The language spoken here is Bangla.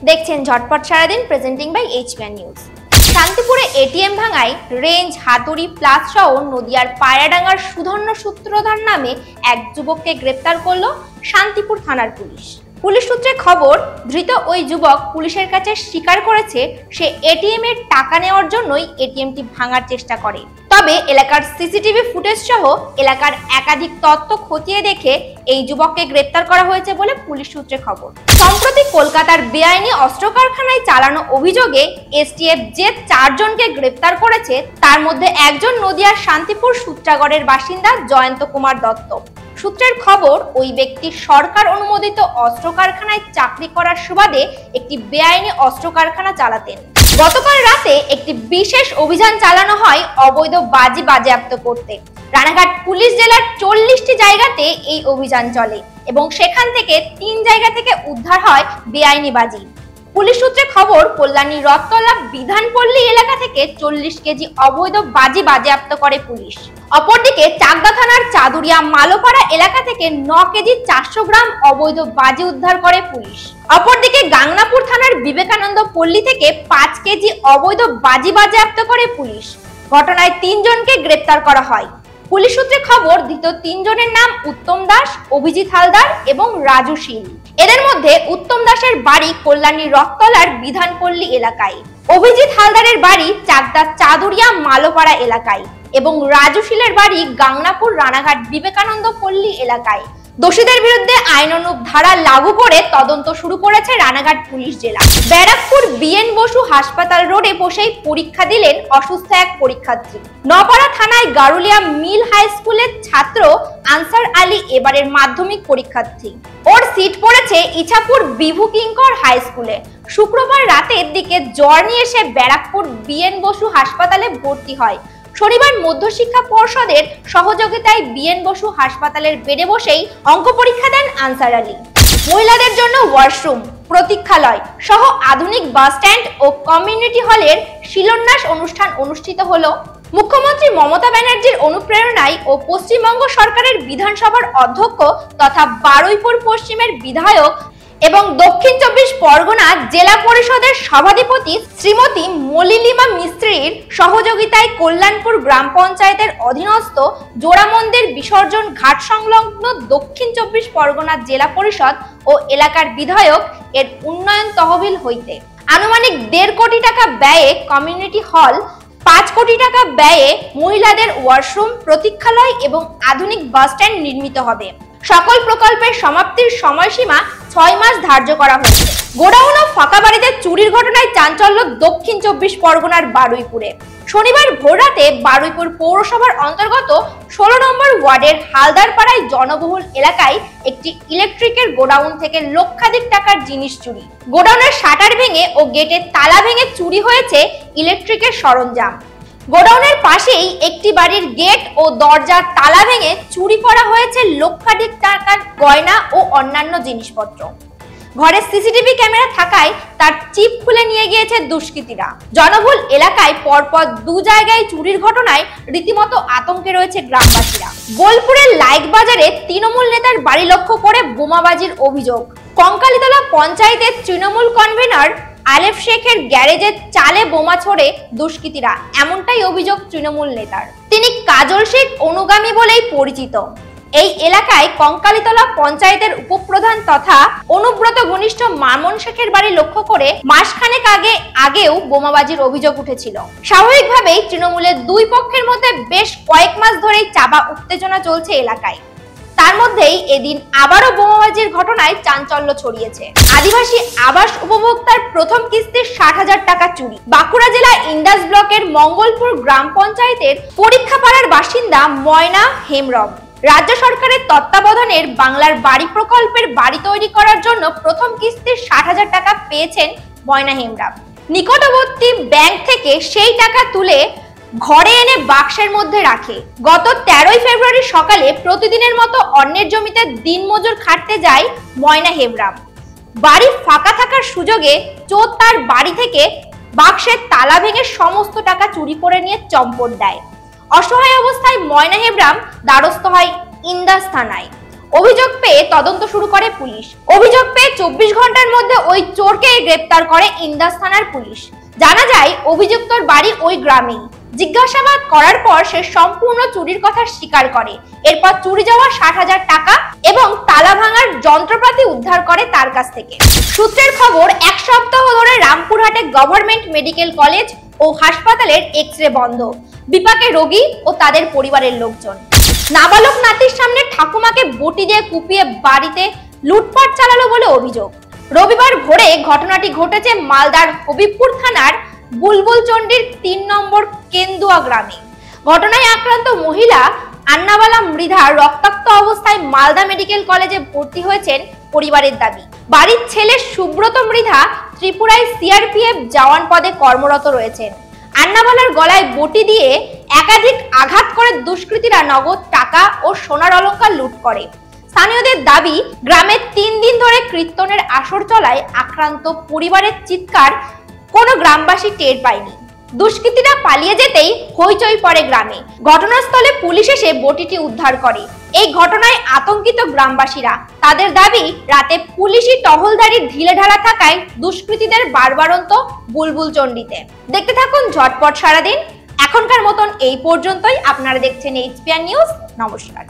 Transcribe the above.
দেখছেন ঝটপট সারাদিন প্রেজেন্টিং বাই এইচবিএন নিউজ। শান্তিপুরে এটিএম ভাঙায় রেঞ্জ, হাতুড়ি, প্লাস সহ নদিয়ার পায়রাডাঙ্গার সুধন্য সূত্রধার নামে এক যুবককে গ্রেপ্তার করল শান্তিপুর থানার পুলিশ। পুলিশ সূত্রে খবর, ধৃত ওই যুবক পুলিশের কাছে স্বীকার করেছে সে এটিএম এর টাকা নেওয়ার জন্যই এটিএমটি ভাঙার চেষ্টা করে। তবে এলাকার সিসিটিভি ফুটেজ সহ এলাকার একাধিক তথ্য খতিয়ে দেখে এই যুবককে গ্রেপ্তার করা হয়েছে বলে পুলিশ সূত্রে খবর। সম্প্রতি কলকাতার বেআইনি অস্ত্র কারখানায় চালানো অভিযোগে এসটিএফ যে 4 জনকে গ্রেপ্তার করেছে তার মধ্যে একজন নদিয়ার শান্তিপুর সূত্রাগড়ের বাসিন্দা জয়ন্ত কুমার দত্ত। সূত্রের খবর, ওই ব্যক্তি সরকার অনুমোদিত অস্ত্র কারখানায় চাকরি করার সুবাদে একটি বেআইনি অস্ত্র কারখানা চালাতেন। গতকাল রাতে একটি বিশেষ অভিযান চালানো হয় অবৈধ বাজি বাজেয়াপ্ত করতে। রানাঘাট পুলিশ জেলার 40টি জায়গাতে এই অভিযান চলে এবং সেখান থেকে 3 জায়গা থেকে উদ্ধার হয় বেআইনি বাজি। পুলিশ সূত্রে খবর, কল্যাণী রথতলা বিধানপল্লী এলাকা থেকে 40 কেজি অবৈধ বাজি বাজেয়াপ্ত করে পুলিশ। অপরদিকে চাকদা থানার চাদুরিয়া মালোপাড়া এলাকা থেকে 9 কেজি 400 গ্রাম অবৈধ বাজি উদ্ধার করে পুলিশ। অপরদিকে গাংনাপুর থানার বিবেকানন্দ পল্লী থেকে 5 কেজি অবৈধ বাজি বাজেয়াপ্ত করে পুলিশ। ঘটনায় 3 জনকে গ্রেপ্তার করা হয়। পুলিশ সূত্রে খবর, ধৃত 3 জনের নাম উত্তম দাস, অভিজিৎ হালদার এবং রাজু শীল। এদের মধ্যে উত্তম দাসের বাড়ি কল্যাণী রথতলার বিধানপল্লী এলাকায়, অভিজিৎ হালদারের বাড়ি চাকদার চাদুরিয়া মালোপাড়া এলাকায় এবং রাজু শীলের বাড়ি গাংনাপুর রানাঘাট বিবেকানন্দ পল্লী এলাকায়। দোষীদের বিরুদ্ধে আইনানুগ ধারা লাগু করে তদন্ত শুরু করেছে রানাঘাট পুলিশ জেলা। ব্যারাকপুর বিএন বসু হাসপাতাল রোডে বসেই পরীক্ষা দিলেন অসুস্থ এক পরীক্ষার্থী। নপাড়া থানায় গারুলিয়া মিল হাই স্কুলের ছাত্র আনসার আলী এবারের মাধ্যমিক পরীক্ষার্থী। ওর সিট পড়েছে ইছাপুর বিভু কিঙ্কর হাই স্কুলে। শুক্রবার রাতের দিকে জ্বর নিয়ে এসে ব্যারাকপুর বিএন বসু হাসপাতালে ভর্তি হয়। শনিবার মধ্যশিক্ষা পর্ষদের সহযোগিতায় বিএন বসু হাসপাতালের বেডে বসেই অঙ্ক পরীক্ষা দেন আনসার আলী। মহিলাদের জন্য ওয়াশরুম, প্রতীক্ষালয় সহ আধুনিক বাস স্ট্যান্ড ও কমিউনিটি হলের শিলান্যাস অনুষ্ঠান অনুষ্ঠিত হলো। মুখ্যমন্ত্রী মমতা ব্যানার্জির অনুপ্রেরণায় ও পশ্চিমবঙ্গ সরকারের বিধানসভার অধ্যক্ষ তথা বারুইপুর পশ্চিমের বিধায়ক এবং দক্ষিণ 24 পরগনা জেলা পরিষদের সভাধিপতি শ্রীমতী মলিলিমা মিস্ত্রির সহযোগিতায় কল্যাণপুর গ্রাম পঞ্চায়েতের অধীনস্থ জোড়া মন্দির বিসর্জন ঘাট সংলগ্ন দক্ষিণ 24 পরগনা জেলা পরিষদ ও এলাকার বিধায়ক এর উন্নয়ন তহবিল হইতে আনুমানিক 1.5 কোটি টাকা ব্যয়ে কমিউনিটি হল, 5 কোটি টাকা ব্যয়ে মহিলাদের ওয়াশরুম, প্রতীক্ষালয় এবং আধুনিক বাস স্ট্যান্ড নির্মিত হবে। সকল প্রকল্পের সমাপ্তির সময়সীমা 6 মাস ধার্য করা হয়েছে। গোডাউন ও ফাঁকা বাড়িতে চুরির ঘটনায় চাঞ্চল্য দক্ষিণ 24 পরগনার বারুইপুরে। শনিবার ভোররাতে বারুইপুর পৌরসভার অন্তর্গত 16 নম্বর ওয়ার্ডের হালদারপাড়ায় জনবহুল এলাকায় একটি ইলেকট্রিকের গোডাউন থেকে লক্ষাধিক টাকার জিনিস চুরি। গোডাউনের শাটার ভেঙে ও গেটের তালা ভেঙে চুরি হয়েছে ইলেকট্রিকের সরঞ্জাম। গোডাউনের পাশেই একটি বাড়ির গেট ও দরজার তালা ভেঙে চুরি করা হয়েছে লক্ষাধিক টাকার গয়না ও অন্যান্য জিনিসপত্র। ঘরে সিসিটিভি ক্যামেরা থাকায় তার চিপ খুলে নিয়ে গিয়েছে দুষ্কৃতীরা। জনবহুল এলাকায় পরপর 2 জায়গায় চুরির ঘটনায় রীতিমতো আতঙ্কে রয়েছে গ্রামবাসীরা। বোলপুরের লাইক বাজারে তৃণমূল নেতার বাড়ি লক্ষ্য করে বোমাবাজির অভিযোগ। কঙ্কালীতলা পঞ্চায়েতের তৃণমূল কনভেনর আলেফ শেখের গ্যারেজে চালে বোমা ছোড়ে দুষ্কৃতীরা, এমনটাই অভিযোগ তৃণমূল নেতার। তিনি কাজল শেখ অনুগামী বলেই পরিচিত। এই এলাকায় কঙ্কালীতলা পঞ্চায়েতের উপপ্রধান তথা অনুব্রত ঘনিষ্ঠ মামুন শেখের বাড়ি লক্ষ্য করে মাসখানেক আগেও বোমাবাজির অভিযোগ উঠেছিল। স্বাভাবিকভাবেই তৃণমূলের 2 পক্ষের মধ্যে বেশ কয়েক মাস ধরেই চাপা উত্তেজনা চলছে এলাকায়। তার মধ্যেই এদিন আবারও বোমাবাজির ঘটনায় চাঞ্চল্য ছড়িয়েছে। আদিবাসী আবাস উপভোক্তার প্রথম কিস্তির 60,000 টাকা চুরি। বাঁকুড়া জেলা ইন্দাস ব্লকের মঙ্গলপুর গ্রাম পঞ্চায়েতের পরীক্ষাপাড়ার বাসিন্দা ময়না হেমব্রম রাজ্য সরকারের তত্ত্বাবধানের বাংলার বাড়ি প্রকল্পের বাড়ি তৈরি করার জন্য প্রথম কিস্তির 60,000 টাকা পেয়েছেন ময়না হেমব্রম। নিকটবর্তী ব্যাংক থেকে সেই টাকা তুলে ঘরে এনে বাক্সের মধ্যে রাখে। গত 13 ফেব্রুয়ারি সকালে প্রতিদিনের মতো অন্যের জমিতে দিনমজুর খাটতে যায় ময়না হেমব্রম। বাড়ি ফাঁকা থাকার সুযোগে চোর তার বাড়ি থেকে বাক্সের তালা ভেঙে সমস্ত টাকা চুরি করে নিয়ে চম্পট দেয়। অসহায় অবস্থায় ময়না হেমব্রম দ্বারস্থ হয় ইন্দাস থানায়। অভিযোগ পেয়ে তদন্ত শুরু করে পুলিশ। অভিযোগ পেয়ে 24 ঘন্টার মধ্যে ওই চোরকে গ্রেপ্তার করে ইন্দাস থানার পুলিশ। জানা যায় অভিযুক্তর বাড়ি ওই গ্রামেই। জিজ্ঞাসাবাদ করার পর সে সম্পূর্ণ চুরির কথা স্বীকার করে। এরপর চুরি যাওয়া 60,000 টাকা এবং তালা ভাঙার যন্ত্রপাতি উদ্ধার করে তার কাছ থেকে। সূত্রের খবর, এক সপ্তাহ ধরে রামপুরহাটে গভর্নমেন্ট মেডিকেল কলেজ ও হাসপাতালের এক্স-রে বন্ধ। বিপাকে রোগী ও তাদের পরিবারের লোকজন। নাবালক নাতির সামনে ঠাকুমাকে বটি দিয়ে কুপিয়ে বাড়িতে লুটপাট চালালো বলে অভিযোগ। রবিবার ভোরে ঘটনাটি ঘটেছে মালদার হবিবপুর থানার বুলবুলচন্ডির 3 নম্বর কেন্দুয়া গ্রামে। ঘটনায় আক্রান্ত মহিলা আন্নাবালা মৃধা রক্তাক্ত অবস্থায় মালদা মেডিকেল কলেজে ভর্তি হয়েছেন পরিবারের দাবি। বাড়ির ছেলে সুব্রত মৃধা ত্রিপুরায় সিআরপিএফ জওয়ান পদে কর্মরত রয়েছেন। আন্নাবালার গলায় বটি দিয়ে একাধিক আঘাত করে দুষ্কৃতীরা নগদ টাকা ও সোনার অলংকার লুট করে। স্থানীয়দের দাবি, গ্রামে 3 দিন ধরে কীর্তনের আসর চলায় আক্রান্ত পরিবারের চিৎকার কোনো গ্রামবাসী টের পায়নি। দুষ্কৃতীরা পালিয়ে যেতেই হইচই পড়ে গ্রামে। ঘটনাস্থলে পুলিশ এসে বটিটি উদ্ধার করে। এই ঘটনায় আতঙ্কিত গ্রামবাসীরা। তাদের দাবি, রাতে পুলিশি টহলদারি ঢিলেঢালা থাকায় দুষ্কৃতীদের বারবারন্ত বুলবুলচন্ডিতে। দেখতে থাকুন ঝটপট সারাদিন। এখনকার মতন এই পর্যন্তই। আপনারা দেখছেন HPN নিউজ। নমস্কার।